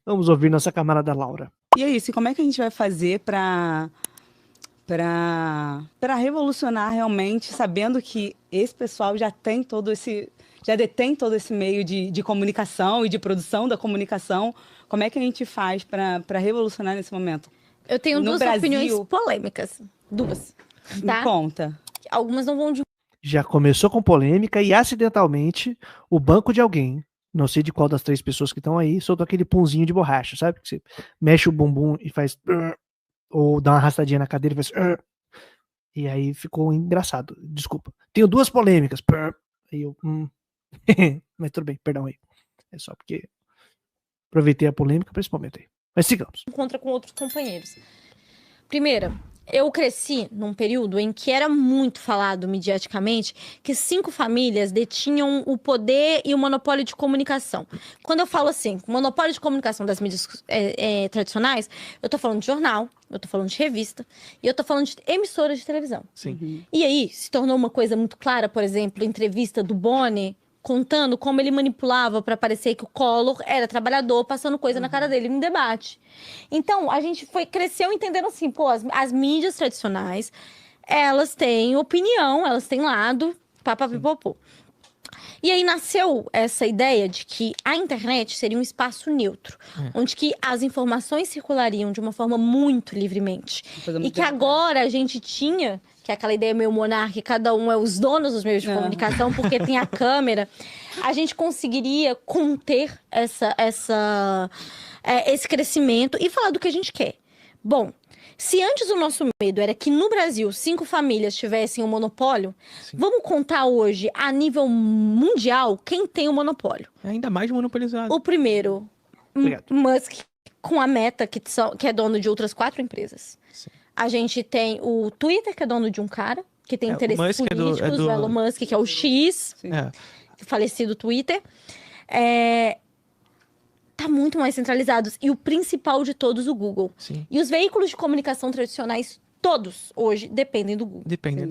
Vamos ouvir nossa camarada Laura. E é isso, e como é que a gente vai fazer para revolucionar realmente, sabendo que esse pessoal já detém todo esse meio de comunicação e de produção da comunicação. Como é que a gente faz para revolucionar nesse momento? Eu tenho No duas opiniões Brasil, polêmicas. Duas. me Tá? conta. Algumas não vão de. Já começou com polêmica e acidentalmente o banco de alguém, não sei de qual das três pessoas que estão aí, soltou aquele punzinho de borracha, sabe? Que você mexe o bumbum e faz ou dá uma arrastadinha na cadeira e faz e aí ficou engraçado. Desculpa. Tenho duas polêmicas. Aí eu mas tudo bem, perdão aí. É só porque aproveitei a polêmica para esse momento aí. Mas sigamos. Encontra com outros companheiros. Primeira, eu cresci num período em que era muito falado mediaticamente que 5 famílias detinham o poder e o monopólio de comunicação. Quando eu falo assim, monopólio de comunicação das mídias tradicionais, eu tô falando de jornal, eu tô falando de revista e eu tô falando de emissoras de televisão. Sim. E aí se tornou uma coisa muito clara, por exemplo, a entrevista do Boni contando como ele manipulava para parecer que o Collor era trabalhador, passando coisa na cara dele no debate. Então, a gente cresceu entendendo assim, pô, as mídias tradicionais, elas têm opinião, elas têm lado, papapipopô. E aí nasceu essa ideia de que a internet seria um espaço neutro, onde que as informações circulariam de uma forma muito livremente. E que agora a gente tinha, que é aquela ideia meio monárquica, cada um é os donos dos meios de comunicação, porque tem a câmera, a gente conseguiria conter esse crescimento e falar do que a gente quer. Bom, se antes o nosso medo era que no Brasil 5 famílias tivessem um monopólio, vamos contar hoje, a nível mundial, quem tem o monopólio. É ainda mais monopolizado. O primeiro, Musk, com a Meta, que é dono de outras 4 empresas. Sim. A gente tem o Twitter, que é dono de um cara, que tem interesses políticos, o Elon Musk, que é o X, falecido Twitter. Tá muito mais centralizados. E o principal de todos, o Google. Sim. E os veículos de comunicação tradicionais, todos, hoje, dependem do Google. Dependem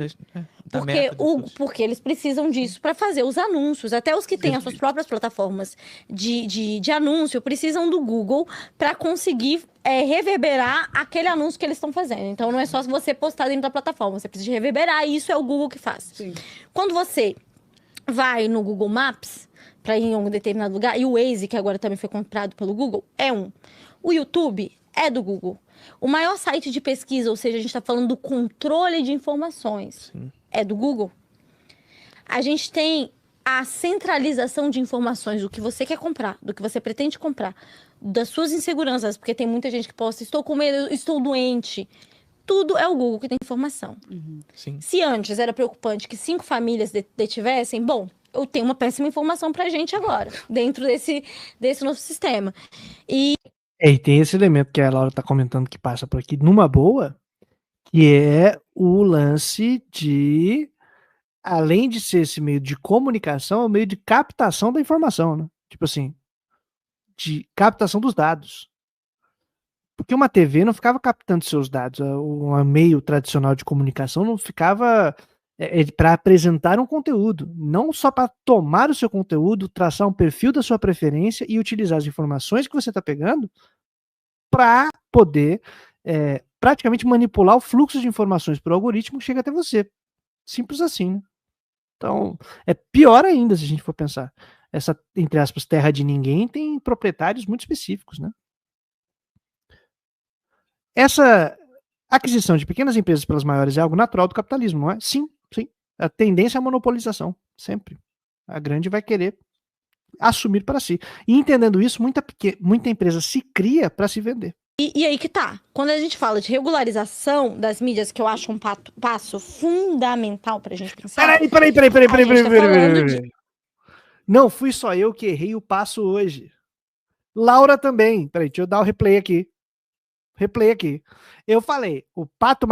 da meta. Porque eles precisam disso para fazer os anúncios. Até os que têm as suas próprias plataformas de anúncio precisam do Google para conseguir reverberar aquele anúncio que eles estão fazendo. Então, não é só você postar dentro da plataforma. Você precisa reverberar e isso é o Google que faz. Sim. Quando você vai no Google Maps para ir em um determinado lugar, e o Waze, que agora também foi comprado pelo Google, é um. O YouTube é do Google. O maior site de pesquisa, ou seja, a gente está falando do controle de informações, é do Google. A gente tem a centralização de informações do que você quer comprar, do que você pretende comprar, das suas inseguranças, porque tem muita gente que posta, estou com medo, estou doente. Tudo é o Google que tem informação. Sim. Se antes era preocupante que 5 famílias detivessem, bom, eu tenho uma péssima informação pra gente agora, dentro desse novo sistema. E tem esse elemento que a Laura tá comentando que passa por aqui numa boa, que é o lance de, além de ser esse meio de comunicação, é o meio de captação da informação, né? Tipo assim, de captação dos dados. Porque uma TV não ficava captando seus dados, um meio tradicional de comunicação não ficava para apresentar um conteúdo, não só para tomar o seu conteúdo, traçar um perfil da sua preferência e utilizar as informações que você está pegando para poder praticamente manipular o fluxo de informações para o algoritmo que chega até você. Simples assim, né? Então, é pior ainda se a gente for pensar. Essa, entre aspas, terra de ninguém tem proprietários muito específicos, né? Essa aquisição de pequenas empresas pelas maiores é algo natural do capitalismo, não é? Sim. A tendência é a monopolização, sempre. A grande vai querer assumir para si. E entendendo isso, muita empresa se cria para se vender. E aí que tá. Quando a gente fala de regularização das mídias, que eu acho um passo fundamental pra gente pensar... Peraí. Não fui só eu que errei o passo hoje. Laura também. Peraí, deixa eu dar o replay aqui. Eu falei, o pato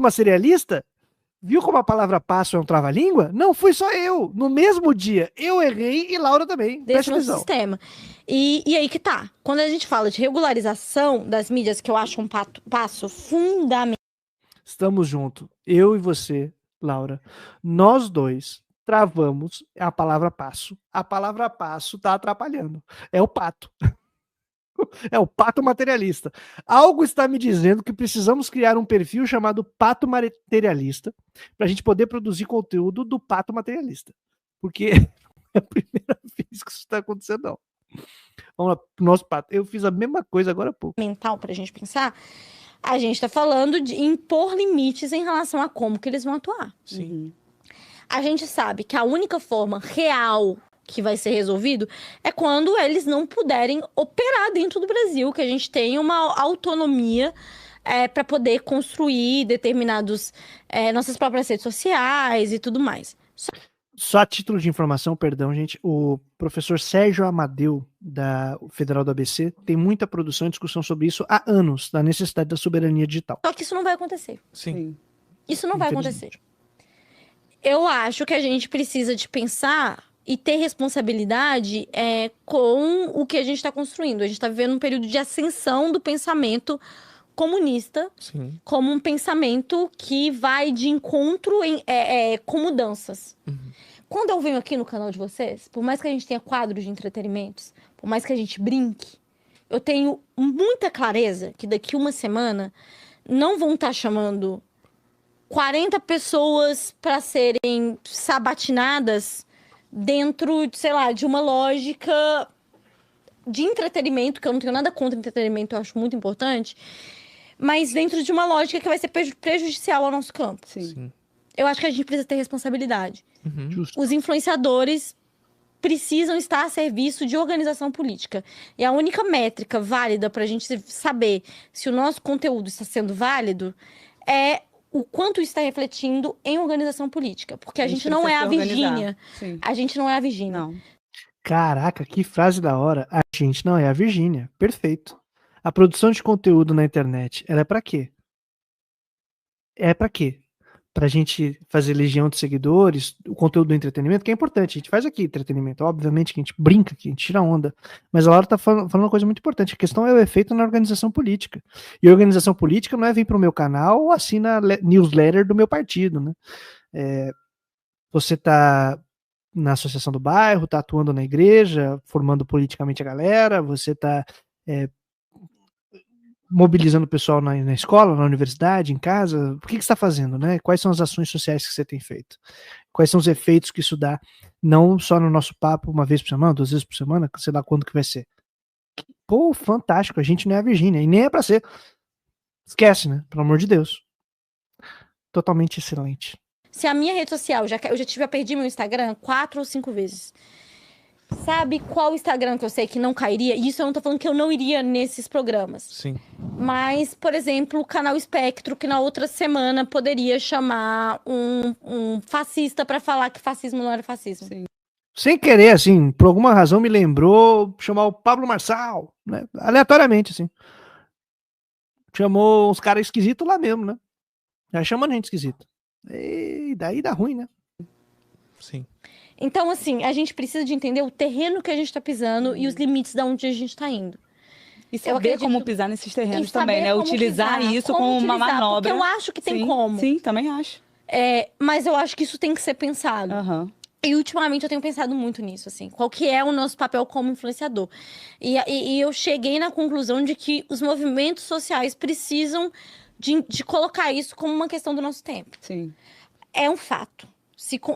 materialista, viu como a palavra passo é um trava-língua? Não fui só eu. No mesmo dia, eu errei e Laura também. Desse nosso sistema. E aí que tá. Quando a gente fala de regularização das mídias, que eu acho um passo fundamental... Estamos juntos. Eu e você, Laura. Nós dois travamos é a palavra passo. A palavra passo está atrapalhando. É o pato. É o pato materialista. Algo está me dizendo que precisamos criar um perfil chamado pato materialista para a gente poder produzir conteúdo do pato materialista. Porque é a primeira vez que isso está acontecendo, não. Vamos lá, pro nosso pato. Eu fiz a mesma coisa agora há pouco. Mental pra gente pensar, a gente tá falando de impor limites em relação a como que eles vão atuar. Sim. A gente sabe que a única forma real que vai ser resolvido é quando eles não puderem operar dentro do Brasil, que a gente tenha uma autonomia para poder construir determinados nossas próprias redes sociais e tudo mais. Só a título de informação, perdão, gente, o professor Sérgio Amadeu, da Federal do ABC, tem muita produção e discussão sobre isso há anos, da necessidade da soberania digital. Só que isso não vai acontecer. Sim. Isso não vai acontecer. Eu acho que a gente precisa de pensar e ter responsabilidade com o que a gente está construindo. A gente está vivendo um período de ascensão do pensamento comunista, Sim. como um pensamento que vai de encontro com mudanças. Quando eu venho aqui no canal de vocês, por mais que a gente tenha quadros de entretenimentos, por mais que a gente brinque, eu tenho muita clareza que daqui uma semana não vão estar chamando 40 pessoas para serem sabatinadas dentro, sei lá, de uma lógica de entretenimento, que eu não tenho nada contra entretenimento, eu acho muito importante, mas dentro de uma lógica que vai ser prejudicial ao nosso campo. Sim. Eu acho que a gente precisa ter responsabilidade. Justo. Os influenciadores precisam estar a serviço de organização política. E a única métrica válida para a gente saber se o nosso conteúdo está sendo válido é o quanto isso está refletindo em organização política. Porque a gente não é a Virgínia. A gente não é a Virgínia. Não. Caraca, que frase da hora. A gente não é a Virgínia. Perfeito. A produção de conteúdo na internet, ela é pra quê? É pra quê? Pra gente fazer legião de seguidores, o conteúdo do entretenimento, que é importante. A gente faz aqui entretenimento. Obviamente que a gente brinca, que a gente tira onda. Mas a Laura tá falando uma coisa muito importante. A questão é o efeito na organização política. E a organização política não é vir pro meu canal ou assina a newsletter do meu partido, né? Você tá na associação do bairro, tá atuando na igreja, formando politicamente a galera, você tá mobilizando o pessoal na escola, na universidade, em casa. O que você está fazendo, né? Quais são as ações sociais que você tem feito? Quais são os efeitos que isso dá, não só no nosso papo, uma vez por semana, 2 vezes por semana, sei lá quando que vai ser. Pô, fantástico, a gente não é a Virgínia, e nem é pra ser. Esquece, né? Pelo amor de Deus. Totalmente excelente. Se a minha rede social, eu já perdi meu Instagram 4 ou 5 vezes. Sabe qual Instagram que eu sei que não cairia? Isso eu não tô falando que eu não iria nesses programas. Sim. Mas, por exemplo, o canal Espectro, que na outra semana poderia chamar um fascista pra falar que fascismo não era fascismo. Sim. Sem querer, assim, por alguma razão me lembrou chamar o Pablo Marçal, né? Aleatoriamente, assim. Chamou uns caras esquisitos lá mesmo, né? Já chamando gente esquisita. E daí dá ruim, né? Sim. Então, assim, a gente precisa de entender o terreno que a gente tá pisando e os limites de onde a gente tá indo. E saber como pisar nesses terrenos E saber também, né? como Utilizar pisar, isso como como uma utilizar, manobra. Porque eu acho que tem Sim, como. Sim, também acho. Mas eu acho que isso tem que ser pensado. Aham. E ultimamente eu tenho pensado muito nisso, assim. Qual que é o nosso papel como influenciador? E eu cheguei na conclusão de que os movimentos sociais precisam de colocar isso como uma questão do nosso tempo. Sim. É um fato.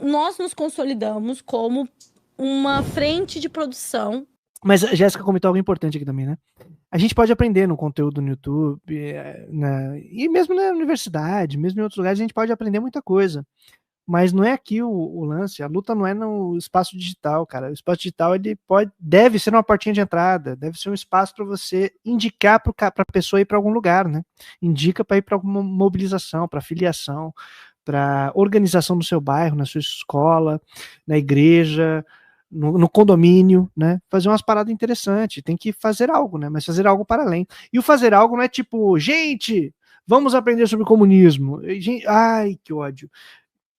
Nós nos consolidamos como uma frente de produção. Mas a Jéssica comentou algo importante aqui também, né? A gente pode aprender no conteúdo no YouTube, e mesmo na universidade, mesmo em outros lugares, a gente pode aprender muita coisa. Mas não é aqui o lance, a luta não é no espaço digital, cara. O espaço digital ele deve ser uma portinha de entrada, deve ser um espaço para você indicar para a pessoa ir para algum lugar, né? Indica para ir para alguma mobilização, para filiação, para organização no seu bairro, na sua escola, na igreja, no condomínio, né? Fazer umas paradas interessantes, tem que fazer algo, né? Mas fazer algo para além. E o fazer algo não é tipo, gente, vamos aprender sobre comunismo. Gente, ai, que ódio.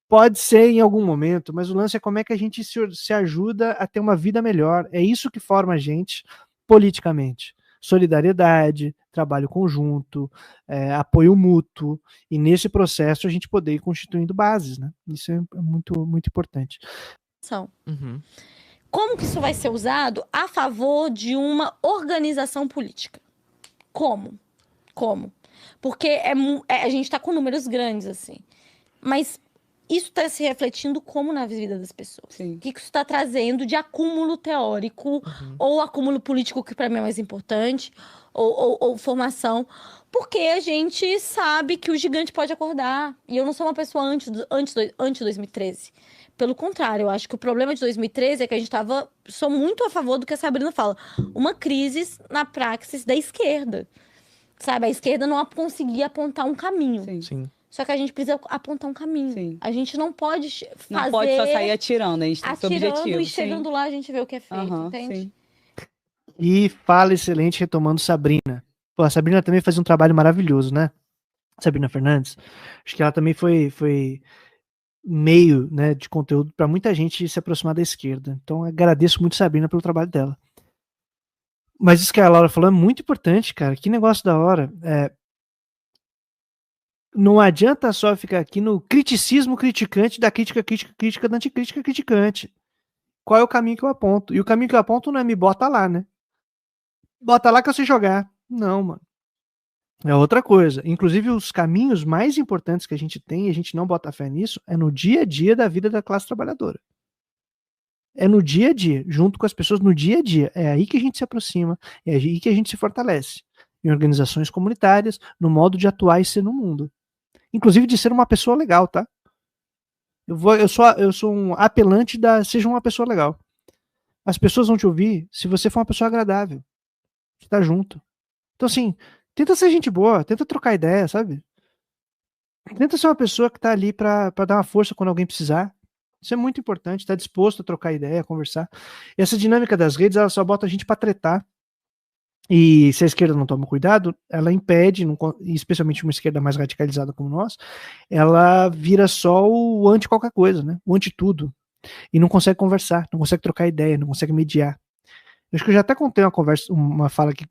Pode ser em algum momento, mas o lance é como é que a gente se ajuda a ter uma vida melhor. É isso que forma a gente politicamente. solidariedade, trabalho conjunto, apoio mútuo, e nesse processo a gente poder ir constituindo bases, né? Isso é muito, muito importante. Uhum. Como que isso vai ser usado a favor de uma organização política? Como? Porque a gente está com números grandes, assim. Mas isso está se refletindo como na vida das pessoas? Sim. O que isso está trazendo de acúmulo teórico, ou acúmulo político, que para mim é mais importante, ou formação? Porque a gente sabe que o gigante pode acordar. E eu não sou uma pessoa antes 2013. Pelo contrário, eu acho que o problema de 2013 é que a gente sou muito a favor do que a Sabrina fala. Uma crise na praxis da esquerda. Sabe, a esquerda não conseguia apontar um caminho. Sim. Só que a gente precisa apontar um caminho. Sim. A gente não pode fazer... Não pode só sair atirando, a gente tem esse objetivo. Atirando e chegando lá a gente vê o que é feito, entende? Sim. E fala excelente, retomando Sabrina. Pô, a Sabrina também faz um trabalho maravilhoso, né? Sabrina Fernandes. Acho que ela também foi meio, né, de conteúdo para muita gente se aproximar da esquerda. Então agradeço muito a Sabrina pelo trabalho dela. Mas isso que a Laura falou é muito importante, cara. Que negócio da hora. Não adianta só ficar aqui no criticismo criticante da crítica da anticrítica criticante. Qual é o caminho que eu aponto? E o caminho que eu aponto não é me bota lá, né? Bota lá que eu sei jogar. Não, mano. É outra coisa. Inclusive, os caminhos mais importantes que a gente tem, e a gente não bota fé nisso, é no dia a dia da vida da classe trabalhadora. É no dia a dia, junto com as pessoas no dia a dia. É aí que a gente se aproxima, é aí que a gente se fortalece. Em organizações comunitárias, no modo de atuar e ser no mundo. Inclusive de ser uma pessoa legal, tá? Eu sou um apelante da seja uma pessoa legal. As pessoas vão te ouvir se você for uma pessoa agradável. Você tá junto. Então, assim, tenta ser gente boa, tenta trocar ideia, sabe? Tenta ser uma pessoa que tá ali pra dar uma força quando alguém precisar. Isso é muito importante, tá disposto a trocar ideia, a conversar. E essa dinâmica das redes, ela só bota a gente pra tretar. E se a esquerda não toma cuidado, ela impede, especialmente uma esquerda mais radicalizada como nós, ela vira só o anti qualquer coisa, né? O anti tudo. E não consegue conversar, não consegue trocar ideia, não consegue mediar. Eu acho que eu já até contei uma fala que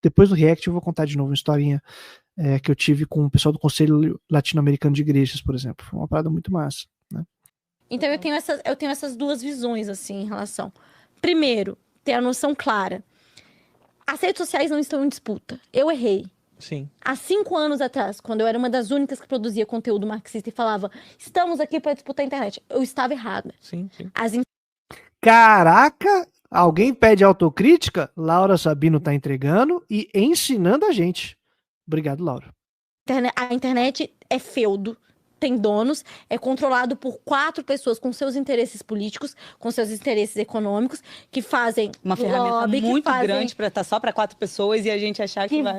depois do React eu vou contar de novo uma historinha que eu tive com o pessoal do Conselho Latino-Americano de Igrejas, por exemplo. Foi uma parada muito massa, né? Então eu tenho essas duas visões, assim, em relação. Primeiro, ter a noção clara. As redes sociais não estão em disputa. Eu errei. Sim. Há 5 anos atrás, quando eu era uma das únicas que produzia conteúdo marxista e falava, estamos aqui para disputar a internet, eu estava errada. Sim. Caraca! Alguém pede autocrítica? Laura Sabino tá entregando e ensinando a gente. Obrigado, Laura. A internet é feudo, tem donos, é controlado por 4 pessoas com seus interesses políticos, com seus interesses econômicos, que fazem uma ferramenta lobby, muito grande para estar só para 4 pessoas e a gente achar que vai...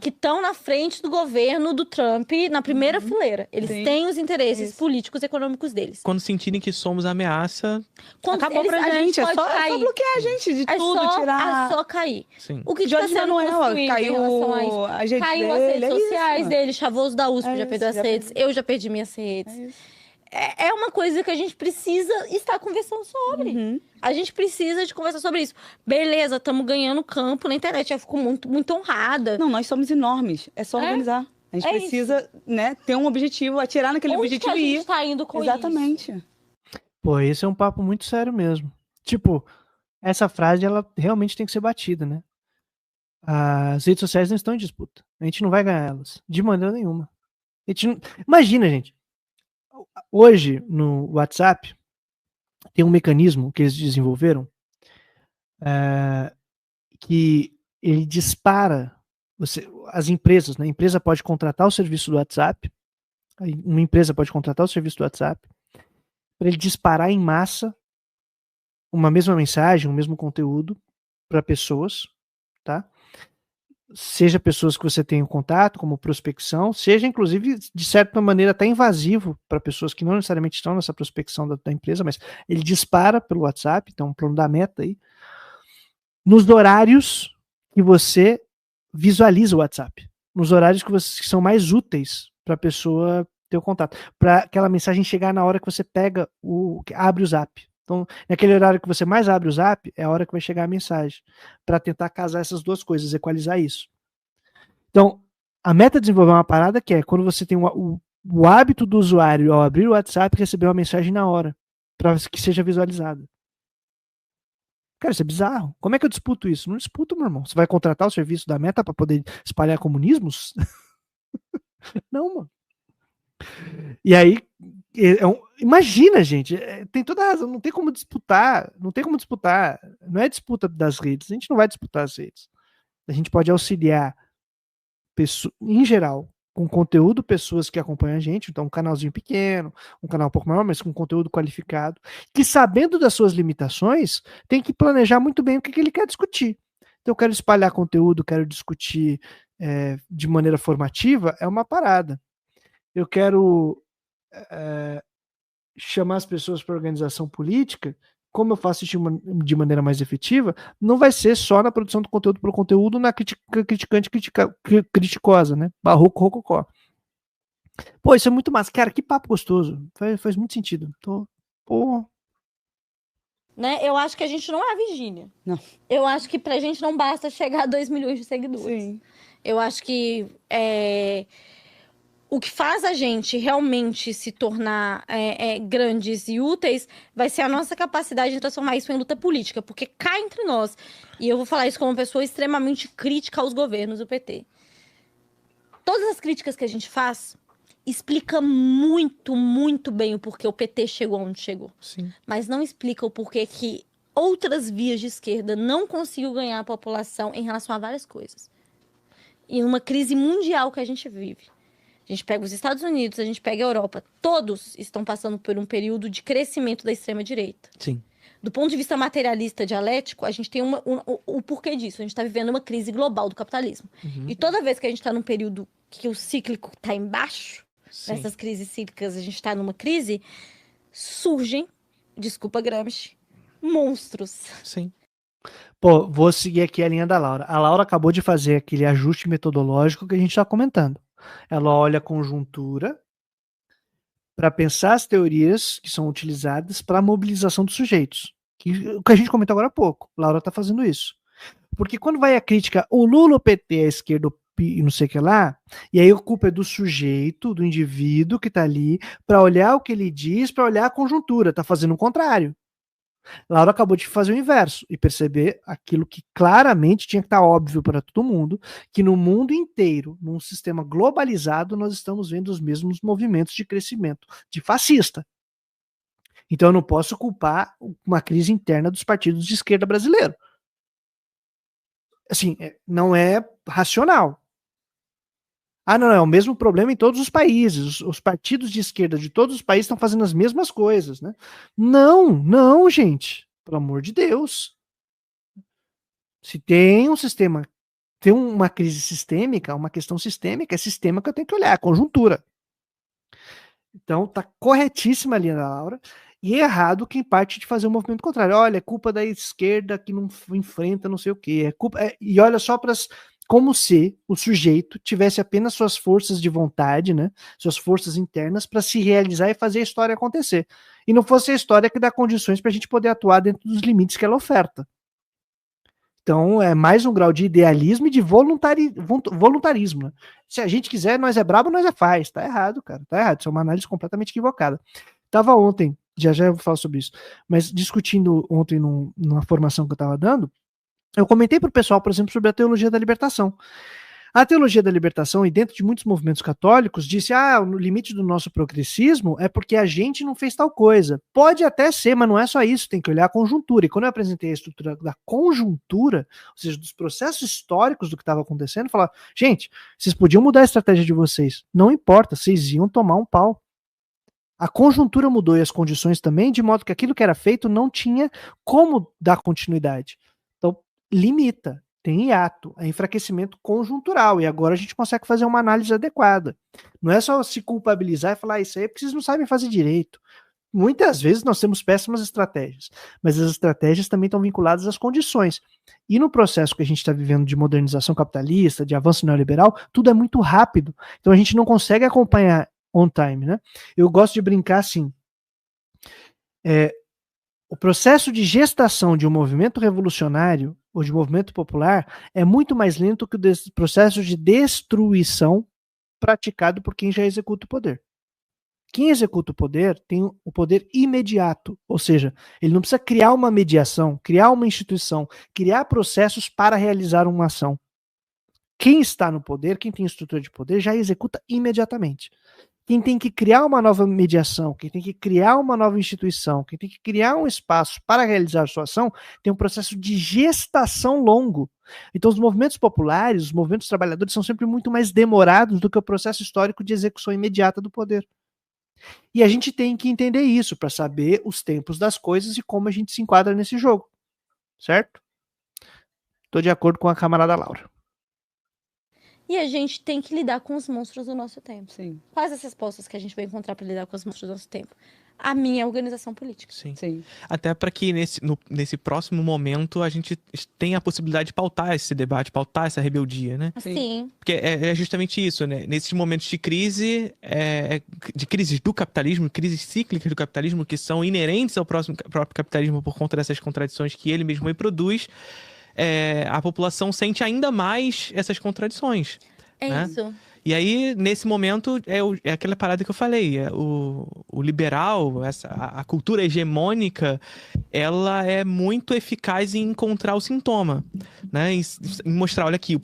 que estão na frente do governo do Trump na primeira fileira. Eles têm os interesses políticos e econômicos deles. Quando sentirem que somos ameaça, acabou pra gente. É só bloquear a gente de tudo, tirar. É só cair. Sim. O que está sendo construído em relação a isso? Caiu as redes sociais dele, Chavoso da USP já perdeu as redes. Eu já perdi minhas redes. É uma coisa que a gente precisa estar conversando sobre. A gente precisa de conversar sobre isso. Beleza, estamos ganhando campo na internet. Eu fico muito, muito honrada. Não, nós somos enormes. É só organizar. A gente precisa, né, ter um objetivo, atirar naquele objetivo e ir. A gente tá indo com exatamente. Isso? Pô, esse é um papo muito sério mesmo. Tipo, essa frase, ela realmente tem que ser batida, né? As redes sociais não estão em disputa. A gente não vai ganhar elas. De maneira nenhuma. Imagina, gente. Hoje, no WhatsApp, tem um mecanismo que eles desenvolveram que ele dispara as empresas, né? A empresa pode contratar o serviço do WhatsApp, uma empresa pode contratar o serviço do WhatsApp para ele disparar em massa uma mesma mensagem, um mesmo conteúdo para pessoas, tá? Seja pessoas que você tem em contato, como prospecção, seja, inclusive, de certa maneira, até invasivo para pessoas que não necessariamente estão nessa prospecção da empresa, mas ele dispara pelo WhatsApp, então, um plano da meta aí, nos horários que você visualiza o WhatsApp, nos horários que são mais úteis para a pessoa ter o contato, para aquela mensagem chegar na hora que você abre o Zap. Então, naquele horário que você mais abre o Zap, é a hora que vai chegar a mensagem, para tentar casar essas duas coisas, equalizar isso. Então, a meta é desenvolver uma parada que é quando você tem o hábito do usuário, ao abrir o WhatsApp, receber uma mensagem na hora, para que seja visualizada. Cara, isso é bizarro. Como é que eu disputo isso? Não disputo, meu irmão. Você vai contratar o serviço da Meta para poder espalhar comunismos? Não, mano. E aí, imagina, gente, tem toda a razão, não tem como disputar, não é disputa das redes, a gente não vai disputar as redes. A gente pode auxiliar, em geral, com conteúdo, pessoas que acompanham a gente, então um canalzinho pequeno, um canal um pouco maior, mas com conteúdo qualificado, que sabendo das suas limitações, tem que planejar muito bem o que ele quer discutir. Então eu quero espalhar conteúdo, quero discutir de maneira formativa, é uma parada. Eu quero chamar as pessoas para organização política, como eu faço isso de maneira mais efetiva, não vai ser só na produção do conteúdo pelo conteúdo, na criticosa, né? Barroco, rococó. Pô, isso é muito massa. Cara, que papo gostoso. Faz muito sentido. Né? Eu acho que a gente não é a Virgínia. Não. Eu acho que pra gente não basta chegar a 2 milhões de seguidores. Sim. Eu acho que o que faz a gente realmente se tornar grandes e úteis vai ser a nossa capacidade de transformar isso em luta política, porque cá entre nós, e eu vou falar isso como uma pessoa extremamente crítica aos governos do PT, todas as críticas que a gente faz explica muito, muito bem o porquê o PT chegou onde chegou. Sim. Mas não explica o porquê que outras vias de esquerda não conseguiu ganhar a população em relação a várias coisas. E numa crise mundial que a gente vive. A gente pega os Estados Unidos, a gente pega a Europa. Todos estão passando por um período de crescimento da extrema-direita. Sim. Do ponto de vista materialista dialético, a gente tem o porquê disso. A gente está vivendo uma crise global do capitalismo. Uhum. E toda vez que a gente está num período que o cíclico está embaixo, Sim. nessas crises cíclicas, a gente está numa crise, surgem, desculpa Gramsci, monstros. Sim. Pô, vou seguir aqui a linha da Laura. A Laura acabou de fazer aquele ajuste metodológico que a gente está comentando. Ela olha a conjuntura para pensar as teorias que são utilizadas para a mobilização dos sujeitos. O que a gente comentou agora há pouco. Laura está fazendo isso. Porque quando vai a crítica, o Lula, o PT, a esquerda e não sei o que lá, e aí a culpa é do sujeito, do indivíduo que está ali, para olhar o que ele diz, para olhar a conjuntura. Está fazendo o contrário. Laura acabou de fazer o inverso e perceber aquilo que claramente tinha que estar óbvio para todo mundo, que no mundo inteiro, num sistema globalizado, nós estamos vendo os mesmos movimentos de crescimento, de fascista. Então eu não posso culpar uma crise interna dos partidos de esquerda brasileiros. Assim, não é racional. Não, é o mesmo problema em todos os países. Os partidos de esquerda de todos os países estão fazendo as mesmas coisas, né? Não, gente. Pelo amor de Deus. Se tem um sistema, tem uma crise sistêmica, uma questão sistêmica, é sistema que eu tenho que olhar, é conjuntura. Então, tá corretíssima a linha da Laura. E é errado quem parte de fazer o movimento contrário. Olha, é culpa da esquerda que não enfrenta não sei o quê. E olha só para as... Como se o sujeito tivesse apenas suas forças de vontade, né, suas forças internas para se realizar e fazer a história acontecer. E não fosse a história que dá condições para a gente poder atuar dentro dos limites que ela oferta. Então é mais um grau de idealismo e de voluntarismo. Né? Se a gente quiser, nós é brabo, nós é faz. Tá errado, cara. Tá errado. Isso é uma análise completamente equivocada. Tava ontem, já eu vou falar sobre isso, mas discutindo ontem numa formação que eu estava dando, eu comentei para o pessoal, por exemplo, sobre a teologia da libertação. A teologia da libertação, e dentro de muitos movimentos católicos, disse, o limite do nosso progressismo é porque a gente não fez tal coisa. Pode até ser, mas não é só isso, tem que olhar a conjuntura. E quando eu apresentei a estrutura da conjuntura, ou seja, dos processos históricos do que estava acontecendo, falar, gente, vocês podiam mudar a estratégia de vocês, não importa, vocês iam tomar um pau. A conjuntura mudou e as condições também, de modo que aquilo que era feito não tinha como dar continuidade. Então, limita, tem hiato, é enfraquecimento conjuntural, e agora a gente consegue fazer uma análise adequada. Não é só se culpabilizar e falar, isso aí é porque vocês não sabem fazer direito. Muitas vezes nós temos péssimas estratégias, mas as estratégias também estão vinculadas às condições. E no processo que a gente está vivendo de modernização capitalista, de avanço neoliberal, tudo é muito rápido, então a gente não consegue acompanhar on time, né? Eu gosto de brincar assim, O processo de gestação de um movimento revolucionário ou de movimento popular é muito mais lento que o processo de destruição praticado por quem já executa o poder. Quem executa o poder tem o poder imediato, ou seja, ele não precisa criar uma mediação, criar uma instituição, criar processos para realizar uma ação. Quem está no poder, quem tem estrutura de poder, já executa imediatamente. Quem tem que criar uma nova mediação, quem tem que criar uma nova instituição, quem tem que criar um espaço para realizar sua ação, tem um processo de gestação longo. Então, os movimentos populares, os movimentos trabalhadores são sempre muito mais demorados do que o processo histórico de execução imediata do poder. E a gente tem que entender isso para saber os tempos das coisas e como a gente se enquadra nesse jogo. Certo? Estou de acordo com a camarada Laura. E a gente tem que lidar com os monstros do nosso tempo. Sim. Quais as respostas que a gente vai encontrar para lidar com os monstros do nosso tempo? A minha organização política. Sim. Até para que nesse próximo momento a gente tenha a possibilidade de pautar esse debate, pautar essa rebeldia, né? Sim. Porque é justamente isso, né? Nesses momentos de crise, de crises do capitalismo, crises cíclicas do capitalismo, que são inerentes ao próprio capitalismo por conta dessas contradições que ele mesmo produz, a população sente ainda mais essas contradições. É isso. E aí, nesse momento, é aquela parada que eu falei. O liberal, a cultura hegemônica, ela é muito eficaz em encontrar o sintoma, né? Em mostrar, olha aqui,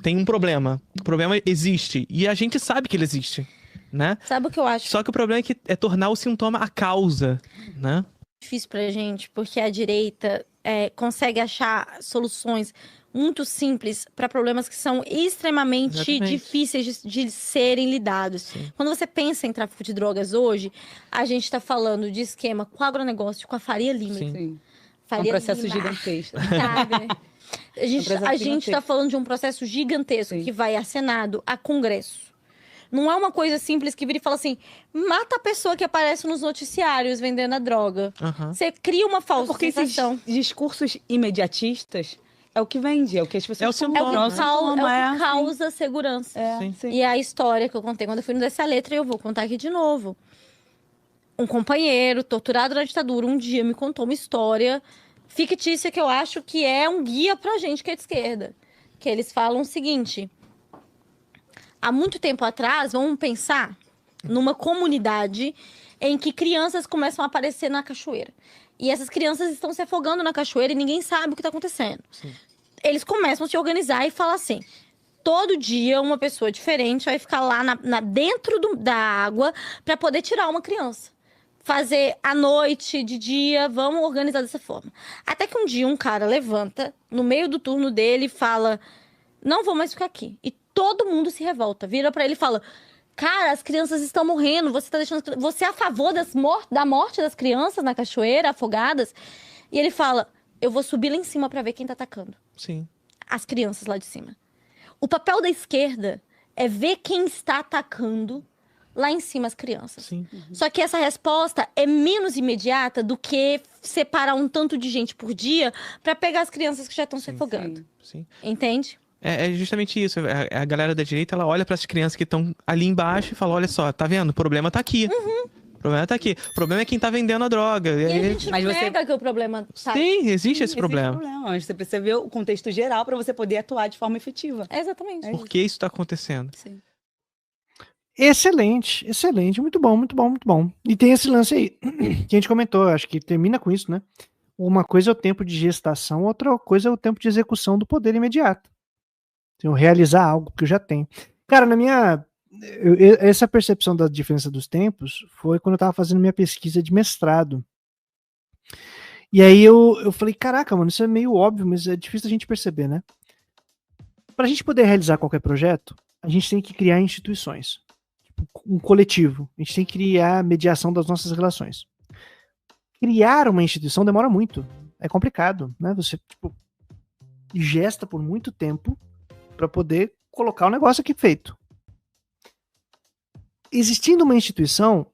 tem um problema. O problema existe. E a gente sabe que ele existe, né? Sabe o que eu acho? Só que o problema é tornar o sintoma a causa, né? Difícil pra gente, porque a direita consegue achar soluções muito simples para problemas que são extremamente difíceis de serem lidados. Sim. Quando você pensa em tráfico de drogas hoje, a gente está falando de esquema com agronegócio, com a Faria Lima. Sim. Faria um processo Lima, gigantesco. sabe? A gente está falando de um processo gigantesco que vai a Senado, a Congresso. Não é uma coisa simples que vira e fala assim, mata a pessoa que aparece nos noticiários vendendo a droga. Você cria uma falsa sensação. Porque esses discursos imediatistas é o que vende, é o que as pessoas É o que causa segurança. Sim. E a história que eu contei quando eu fui no Dessa Letra, eu vou contar aqui de novo. Um companheiro torturado na ditadura um dia me contou uma história fictícia que eu acho que é um guia pra gente que é de esquerda. Que eles falam o seguinte... Há muito tempo atrás, vamos pensar numa comunidade em que crianças começam a aparecer na cachoeira. E essas crianças estão se afogando na cachoeira e ninguém sabe o que está acontecendo. Sim. Eles começam a se organizar e falar assim... Todo dia uma pessoa diferente vai ficar lá dentro da água para poder tirar uma criança. Fazer à noite, de dia, vamos organizar dessa forma. Até que um dia um cara levanta, no meio do turno dele, e fala... Não vou mais ficar aqui. E todo mundo se revolta. Vira pra ele e fala... Cara, as crianças estão morrendo. Você é a favor da morte das crianças na cachoeira, afogadas? E ele fala... Eu vou subir lá em cima pra ver quem tá atacando. Sim. As crianças lá de cima. O papel da esquerda é ver quem está atacando lá em cima as crianças. Sim. Só que essa resposta é menos imediata do que separar um tanto de gente por dia pra pegar as crianças que já estão se afogando. Sim. Entende? É justamente isso. A galera da direita, ela olha para as crianças que estão ali embaixo e fala, olha só, tá vendo? O problema tá aqui. O problema tá aqui. O problema é quem tá vendendo a droga. E a gente não nega que o problema tá... Sim, existe esse problema. Mas você precisa ver o contexto geral para você poder atuar de forma efetiva. Exatamente. Por que isso tá acontecendo? Sim. Excelente, excelente. Muito bom, muito bom, muito bom. E tem esse lance aí, que a gente comentou, acho que termina com isso, né? Uma coisa é o tempo de gestação, outra coisa é o tempo de execução do poder imediato. Então, realizar algo que eu já tenho. Cara, essa percepção da diferença dos tempos foi quando eu estava fazendo minha pesquisa de mestrado. E aí eu falei, caraca, mano, isso é meio óbvio, mas é difícil a gente perceber, né? Para a gente poder realizar qualquer projeto, a gente tem que criar instituições. Tipo, um coletivo. A gente tem que criar mediação das nossas relações. Criar uma instituição demora muito. É complicado, né? Você, gesta por muito tempo para poder colocar o negócio aqui feito. Existindo uma instituição,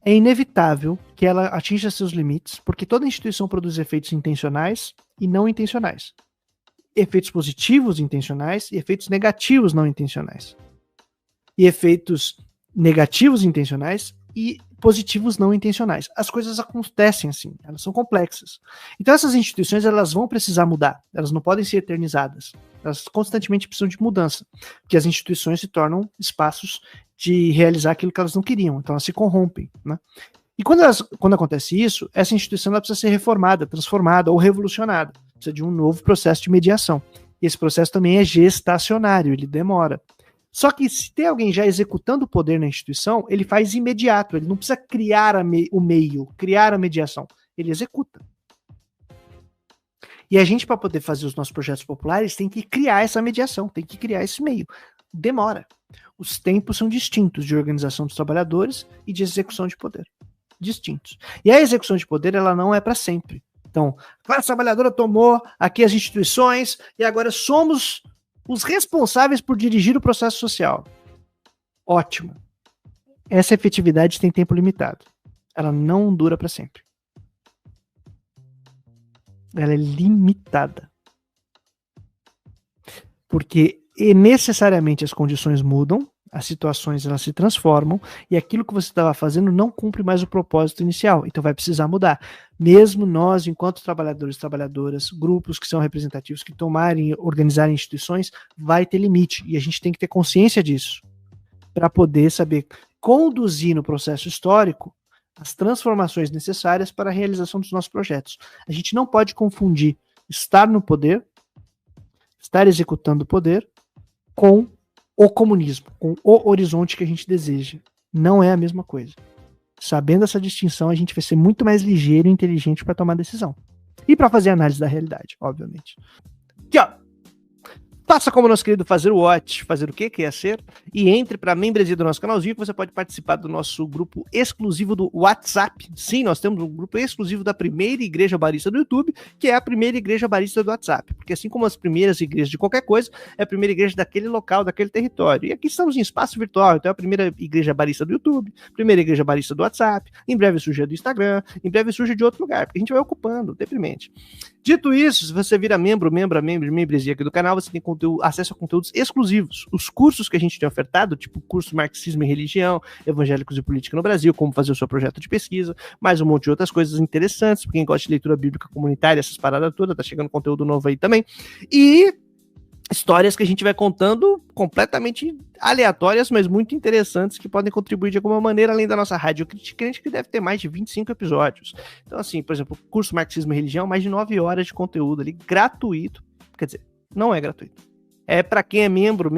é inevitável que ela atinja seus limites, porque toda instituição produz efeitos intencionais e não intencionais. Efeitos positivos intencionais e efeitos negativos não intencionais. E efeitos negativos intencionais e positivos não intencionais. As coisas acontecem assim, elas são complexas. Então essas instituições, elas vão precisar mudar, elas não podem ser eternizadas, elas constantemente precisam de mudança, porque as instituições se tornam espaços de realizar aquilo que elas não queriam, então elas se corrompem, né? E quando acontece isso, essa instituição ela precisa ser reformada, transformada ou revolucionada, precisa de um novo processo de mediação. E esse processo também é gestacionário, ele demora. Só que se tem alguém já executando o poder na instituição, ele faz imediato, ele não precisa criar o meio, criar a mediação, ele executa. E a gente, para poder fazer os nossos projetos populares, tem que criar essa mediação, tem que criar esse meio. Demora. Os tempos são distintos de organização dos trabalhadores e de execução de poder. Distintos. E a execução de poder, ela não é para sempre. Então, a classe trabalhadora tomou aqui as instituições e agora somos os responsáveis por dirigir o processo social. Ótimo. Essa efetividade tem tempo limitado. Ela não dura para sempre. Ela é limitada. Porque necessariamente as condições mudam, as situações elas se transformam e aquilo que você estava fazendo não cumpre mais o propósito inicial, então vai precisar mudar. Mesmo nós, enquanto trabalhadores e trabalhadoras, grupos que são representativos, que organizarem instituições, vai ter limite e a gente tem que ter consciência disso para poder saber conduzir no processo histórico as transformações necessárias para a realização dos nossos projetos. A gente não pode confundir estar no poder, estar executando o poder, com o comunismo, com o horizonte que a gente deseja. Não é a mesma coisa. Sabendo essa distinção, a gente vai ser muito mais ligeiro e inteligente para tomar decisão. E para fazer análise da realidade, obviamente. Aqui, ó. Faça como nosso querido Fazer o Watch, fazer o quê? Que é ser, e entre para a membresia do nosso canalzinho, que você pode participar do nosso grupo exclusivo do WhatsApp. Sim, nós temos um grupo exclusivo da primeira igreja barista do YouTube, que é a primeira igreja barista do WhatsApp. Porque assim como as primeiras igrejas de qualquer coisa, é a primeira igreja daquele local, daquele território. E aqui estamos em espaço virtual, então é a primeira igreja barista do YouTube, primeira igreja barista do WhatsApp, em breve surge do Instagram, em breve surge de outro lugar, porque a gente vai ocupando, deprimente. Dito isso, se você vira membresia aqui do canal, você tem acesso a conteúdos exclusivos. Os cursos que a gente tem ofertado, tipo o curso Marxismo e Religião, Evangélicos e Política no Brasil, como fazer o seu projeto de pesquisa, mais um monte de outras coisas interessantes, pra quem gosta de leitura bíblica comunitária, essas paradas todas, tá chegando conteúdo novo aí também. E histórias que a gente vai contando completamente aleatórias, mas muito interessantes, que podem contribuir de alguma maneira, além da nossa rádio criticante, que deve ter mais de 25 episódios. Então, assim, por exemplo, o curso Marxismo e Religião, mais de 9 horas de conteúdo ali, gratuito. Quer dizer, não é gratuito. É para quem é membro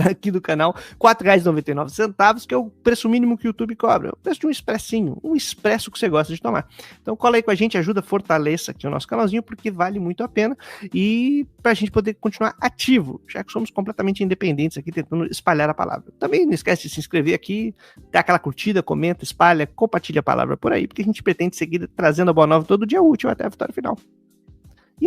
aqui do canal, R$ 4,99, que é o preço mínimo que o YouTube cobra. É o preço de um expressinho, um expresso que você gosta de tomar. Então cola aí com a gente, ajuda, fortaleça aqui o nosso canalzinho, porque vale muito a pena e pra gente poder continuar ativo, já que somos completamente independentes aqui, tentando espalhar a palavra. Também não esquece de se inscrever aqui, dá aquela curtida, comenta, espalha, compartilha a palavra por aí, porque a gente pretende seguir trazendo a boa nova todo dia útil até a vitória final.